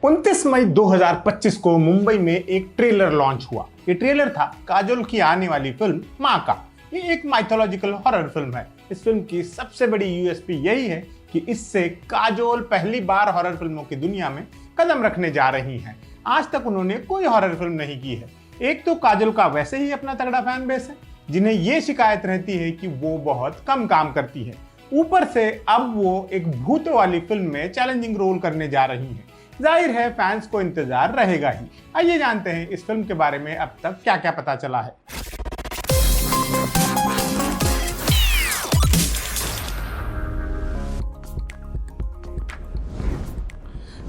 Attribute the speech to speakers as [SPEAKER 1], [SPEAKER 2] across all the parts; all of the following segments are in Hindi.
[SPEAKER 1] 29 मई 2025 को मुंबई में एक ट्रेलर लॉन्च हुआ। ये ट्रेलर था काजोल की आने वाली फिल्म माँ का। ये एक माइथोलॉजिकल हॉरर फिल्म है। इस फिल्म की सबसे बड़ी यूएसपी यही है कि इससे काजोल पहली बार हॉरर फिल्मों की दुनिया में कदम रखने जा रही हैं। आज तक उन्होंने कोई हॉरर फिल्म नहीं की है। एक तो काजोल का वैसे ही अपना तगड़ा फैन बेस है, जिन्हें ये शिकायत रहती है कि वो बहुत कम काम करती है। ऊपर से अब वो एक भूत वाली फिल्म में चैलेंजिंग रोल करने जा रही है। जाहिर है फैंस को इंतजार रहेगा ही। आइए जानते हैं इस फिल्म के बारे में अब तक क्या क्या पता चला है।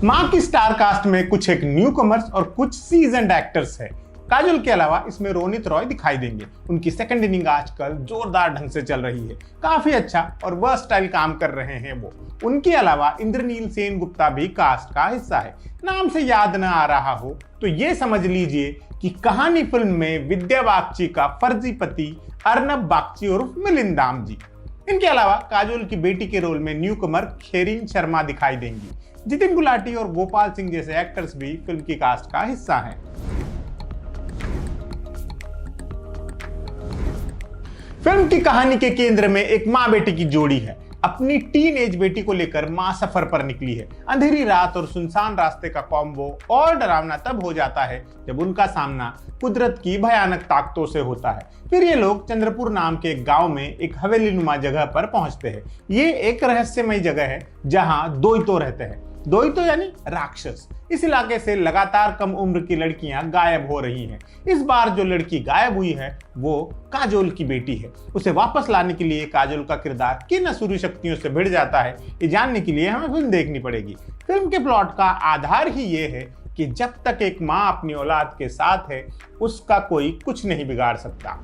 [SPEAKER 1] मां की स्टार कास्ट में कुछ एक न्यू कमर्स और कुछ सीजन्ड एक्टर्स है। काजोल के अलावा इसमें रोनित रॉय दिखाई देंगे। उनकी सेकंड इनिंग आजकल जोरदार ढंग से चल रही है। काफी अच्छा और वर्सटाइल काम कर रहे हैं वो। उनके अलावा इंद्रनील सेन गुप्ता भी कास्ट का हिस्सा है। नाम से याद न आ रहा हो तो ये समझ लीजिए कि कहानी फिल्म में विद्या बागची का फर्जी पति अर्नब बागची उर्फ मिलिंद दामजी। इनके अलावा काजोल की बेटी के रोल में न्यू कमर खेरीन शर्मा दिखाई देंगी। जितिन गुलाटी और गोपाल सिंह जैसे एक्टर्स भी फिल्म की कास्ट का हिस्सा हैं। फिल्म की कहानी के केंद्र में एक माँ बेटी की जोड़ी है। अपनी टीन एज बेटी को लेकर माँ सफर पर निकली है। अंधेरी रात और सुनसान रास्ते का कॉम्बो और डरावना तब हो जाता है जब उनका सामना कुदरत की भयानक ताकतों से होता है। फिर ये लोग चंद्रपुर नाम के एक गांव में एक हवेली नुमा जगह पर पहुंचते हैं। ये एक रहस्यमय जगह है जहां दोइतो रहते हैं। दोइतो यानी राक्षस। इस इलाके से लगातार कम उम्र की लड़कियां गायब हो रही हैं। इस बार जो लड़की गायब हुई है वो काजोल की बेटी है। उसे वापस लाने के लिए काजोल का किरदार किन असुरी शक्तियों से भिड़ जाता है, ये जानने के लिए हमें फिल्म देखनी पड़ेगी। फिल्म के प्लॉट का आधार ही ये है कि जब तक एक माँ अपनी औलाद के साथ है उसका कोई कुछ नहीं बिगाड़ सकता।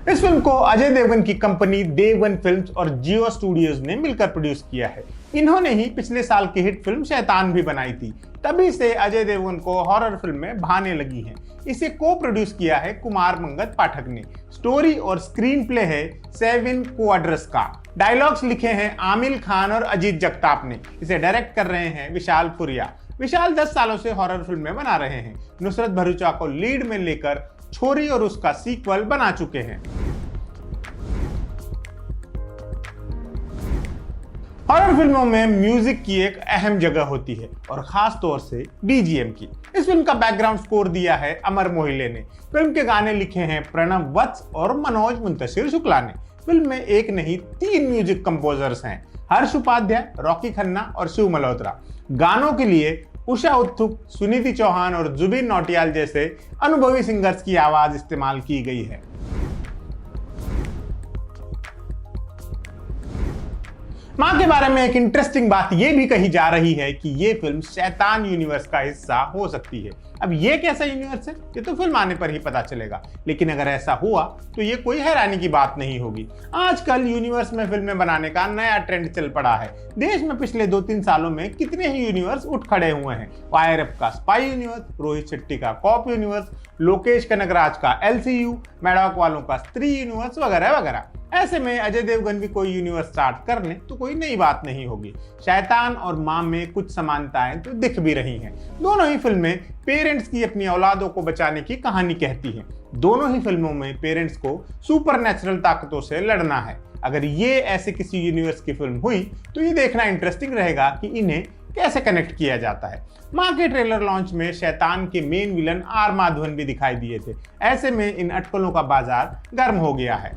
[SPEAKER 1] इस फिल्म को अजय देवगन की कंपनी देवगन फिल्म्स और जियो स्टूडियोज ने मिलकर प्रोड्यूस किया है। इन्होंने ही पिछले साल की हिट फिल्म शैतान भी बनाई थी। तभी से अजय देवगन को हॉरर फिल्म में भाने लगी हैं। इसे को प्रोड्यूस किया है कुमार मंगत पाठक ने। स्टोरी और स्क्रीन प्ले है सेविन क्वाड्रस का। डायलॉग्स लिखे हैं आमिर खान और अजीत जगताप ने। इसे डायरेक्ट कर रहे हैं विशाल फुरिया। विशाल 10 सालों से हॉरर फिल्में बना रहे हैं। नुसरत भरूचा को लीड में लेकर छोरी और उसका सीक्वल बना चुके हैं। हॉरर फिल्मों में म्यूजिक की एक अहम जगह होती है और खास तौर से बीजीएम की। इस फिल्म का बैकग्राउंड स्कोर दिया है अमर मोहिले ने। फिल्म के गाने लिखे हैं प्रणव वत्स और मनोज मुंतशिर शुक्ला ने। फिल्म में एक नहीं 3 म्यूजिक कंपोजर्स हैं, हर्ष उपाध्याय, रॉकी खन्ना और शिव मल्होत्रा। गानों के लिए उषा उत्थुप, सुनीति चौहान और जुबिन नौटियाल जैसे अनुभवी सिंगर्स की आवाज इस्तेमाल की गई है। मां के बारे में एक इंटरेस्टिंग बात यह भी कही जा रही है कि यह फिल्म शैतान यूनिवर्स का हिस्सा हो सकती है। अब यह कैसा यूनिवर्स है ये तो फिल्म आने पर ही पता चलेगा, लेकिन अगर ऐसा हुआ तो ये कोई हैरानी की बात नहीं होगी। आजकल यूनिवर्स में फिल्में बनाने का नया ट्रेंड चल पड़ा है। देश में पिछले 2-3 सालों में कितने ही यूनिवर्स उठ खड़े हुए हैं। वायरअप का स्पाई यूनिवर्स, रोहित शेट्टी का कॉप यूनिवर्स, लोकेश कनगराज का एलसीयू, मैडॉक वालों का स्त्री यूनिवर्स वगैरह वगैरह। ऐसे में अजय देवगन भी कोई यूनिवर्स स्टार्ट कर ले तो कोई नई बात नहीं होगी। शैतान और मां में कुछ समानताएं तो दिख भी रही हैं। दोनों ही फिल्में पेरेंट्स की अपनी औलादों को बचाने की कहानी कहती हैं। दोनों ही फिल्मों में पेरेंट्स को सुपरनैचुरल ताकतों से लड़ना है। अगर ये ऐसे किसी यूनिवर्स की फिल्म हुई तो ये देखना इंटरेस्टिंग रहेगा कि इन्हें कैसे कनेक्ट किया जाता है। मां के ट्रेलर लॉन्च में शैतान के मेन विलन आर माधवन भी दिखाई दिए थे। ऐसे में इन अटकलों का बाजार गर्म हो गया है।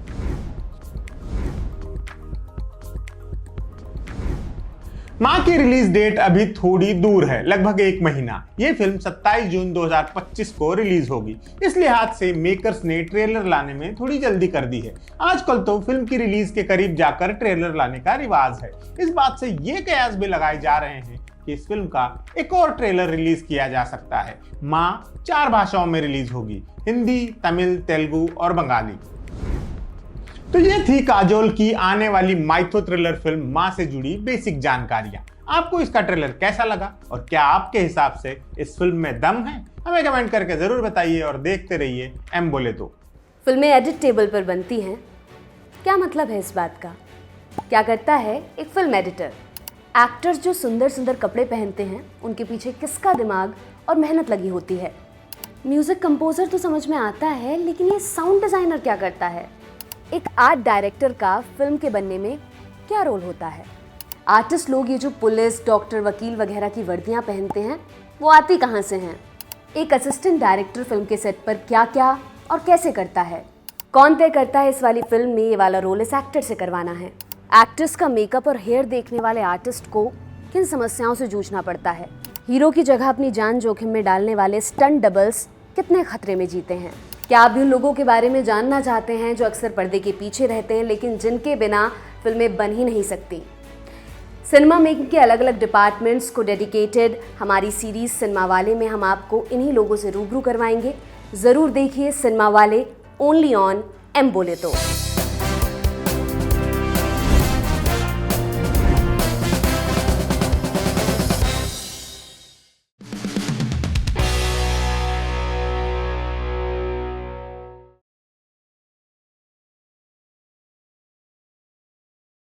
[SPEAKER 1] मां की रिलीज डेट अभी थोड़ी दूर है, लगभग 1 महीना। ये फिल्म 27 जून 2025 को रिलीज होगी। इस लिहाज से मेकर्स ने ट्रेलर लाने में थोड़ी जल्दी कर दी है। आजकल तो फिल्म की रिलीज के करीब जाकर ट्रेलर लाने का रिवाज है। इस बात से ये कयास भी लगाए जा रहे हैं कि इस फिल्म का एक और ट्रेलर रिलीज किया जा सकता है। मां 4 भाषाओं में रिलीज होगी, हिंदी, तमिल, तेलुगु और बंगाली। तो ये थी काजोल की आने वाली माइथो थ्रिलर फिल्म मां से जुड़ी बेसिक जानकारियां। आपको इसका ट्रेलर कैसा लगा और क्या आपके हिसाब से इस फिल्म में दम है? हमें कमेंट करके जरूर बताइए और देखते रहिए एम बोले तो।
[SPEAKER 2] फिल्में एडिट टेबल पर बनती हैं, क्या मतलब है इस बात का? क्या करता है एक फिल्म एडिटर? एक्टर्स जो सुंदर सुंदर कपड़े पहनते हैं, उनके पीछे किसका दिमाग और मेहनत लगी होती है? म्यूजिक कंपोजर तो समझ में आता है, लेकिन ये साउंड डिजाइनर क्या करता है? एक आर्ट डायरेक्टर का फिल्म के बनने में क्या रोल होता है? आर्टिस्ट लोग ये जो पुलिस, डॉक्टर, वकील वगैरह की वर्दियां पहनते हैं, वो आती कहाँ से हैं? एक असिस्टेंट डायरेक्टर फिल्म के सेट पर क्या क्या और कैसे करता है? कौन तय करता है इस वाली फिल्म में ये वाला रोल इस एक्टर से करवाना है? एक्ट्रेस का मेकअप और हेयर देखने वाले आर्टिस्ट को किन समस्याओं से जूझना पड़ता है? हीरो की जगह अपनी जान जोखिम में डालने वाले स्टंट डबल्स कितने खतरे में जीते हैं? क्या आप भी उन लोगों के बारे में जानना चाहते हैं जो अक्सर पर्दे के पीछे रहते हैं, लेकिन जिनके बिना फिल्में बन ही नहीं सकती? सिनेमा मेकिंग के अलग अलग डिपार्टमेंट्स को डेडिकेटेड हमारी सीरीज सिनेमा वाले में हम आपको इन्हीं लोगों से रूबरू करवाएंगे। ज़रूर देखिए सिनेमा वाले, ओनली ऑन एम बोले तो।